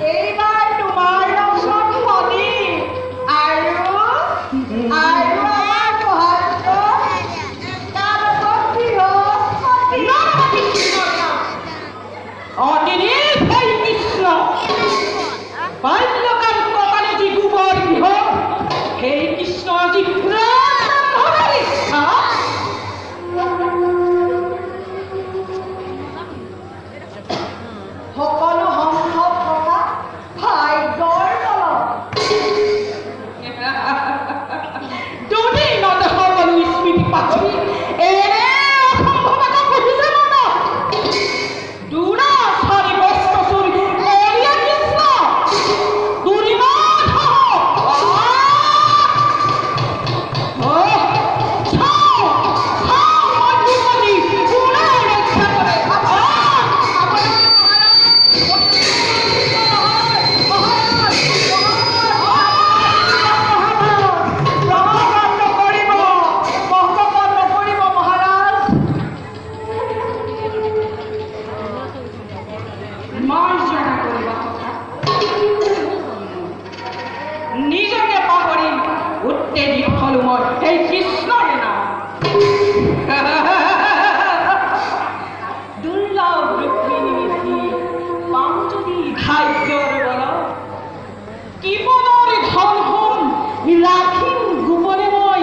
এইবাৰ তোমাৰ তেজি থলো মই সেই কৃষ্ণৰে নাম দুৰ্লভ ৰুক্মিণী পাম যদি ভাগ্যৰ বলত কিবলৰ ধন হম ৰাখিম গোপনে মই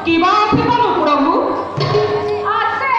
কিবা আছে বাৰু প্ৰভু? আছে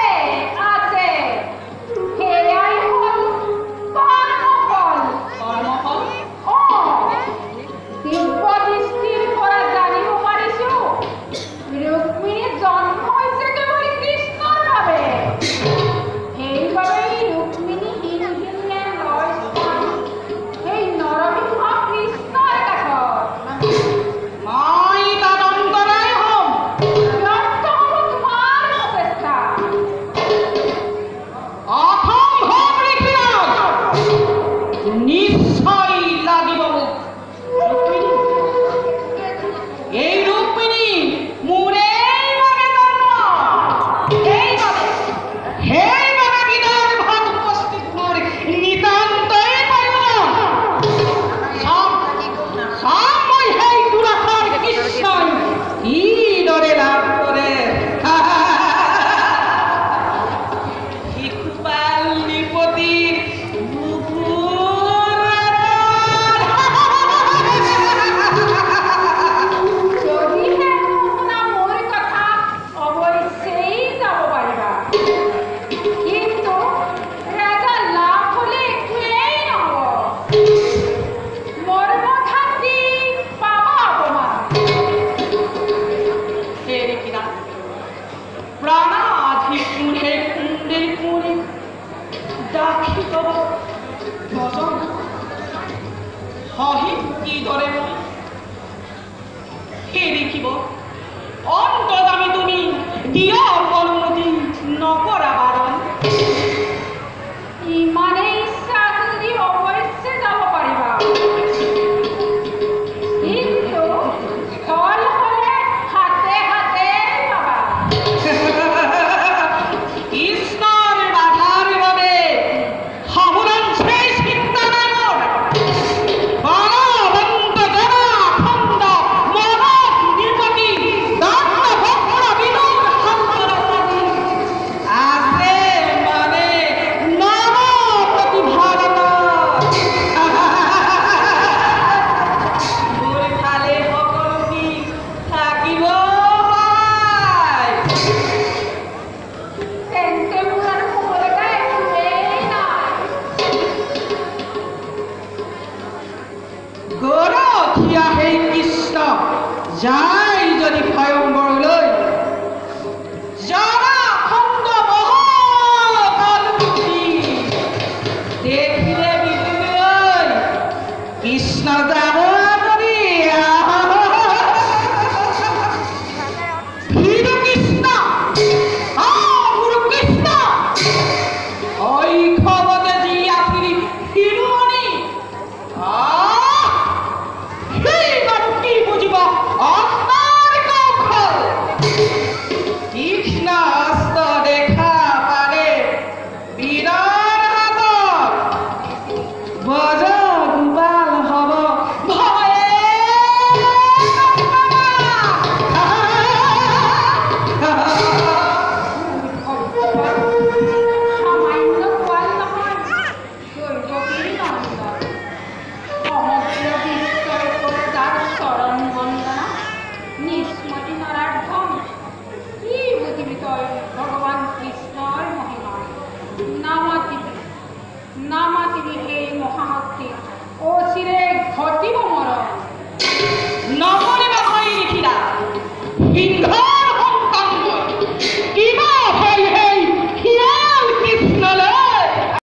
ডাকি তব ভজন হহিম কিদৰে মই সেই দেখিব অন্তৰ্যামী তুমি দিয়া অনুমতি নকৰা বাৰণ ইমানে ইচ্ছা আছে যদি অৱশ্যে যাব পাৰিবা কিন্তু ফল হ'লে হাতে হাতে পাবা কৃষ্ণৰ বাধাৰ বাবে সাৱধান সেই চিন্তা নাই মোৰ বলৱন্ত জনাখণ্ড মনত নিপতি দণ্ড ভক্ত বিনোদ সন্তৰাচাৰী আছে মানে নৱ প্ৰতিভাৰত মোৰ ফালে সকলো দিশ থাকিব হয় তেন্তে মোৰ আৰু ক'বলগা একোৱেই নাই গৰখীয়া সেই কৃষ্ণ যায় যদি ভয়ংকৰলৈ জনাখণ্ড মহাকালমূৰ্তি দেখিলে বিদুৰলৈ কৃষ্ণ যাব যদি ভীৰু কৃষ্ণ গুৰু কৃষ্ণ শৈশৱতে যি আছিলি শিৰোমণি সেই বাৰু কি বুজিব অস্ত্ৰৰ কৌশল তীক্ষ্ণ অস্ত্ৰ দেখা পালে বীৰৰ হাতত বজ গোপাল হ'ব ভয়ে সামান্য পোৱালি নহয় দৈৱকী নন্দ সমগ্ৰ বিশ্বৰ ওপৰত যাৰ চৰণ বন্দনা নিষ্মতি নৰাৰ্থম কি বুজিবি তই ভগৱান কৃষ্ণৰ মহিমা নামাতিবি সেই মহাশক্তি অচিৰে ঘটিব মৰণ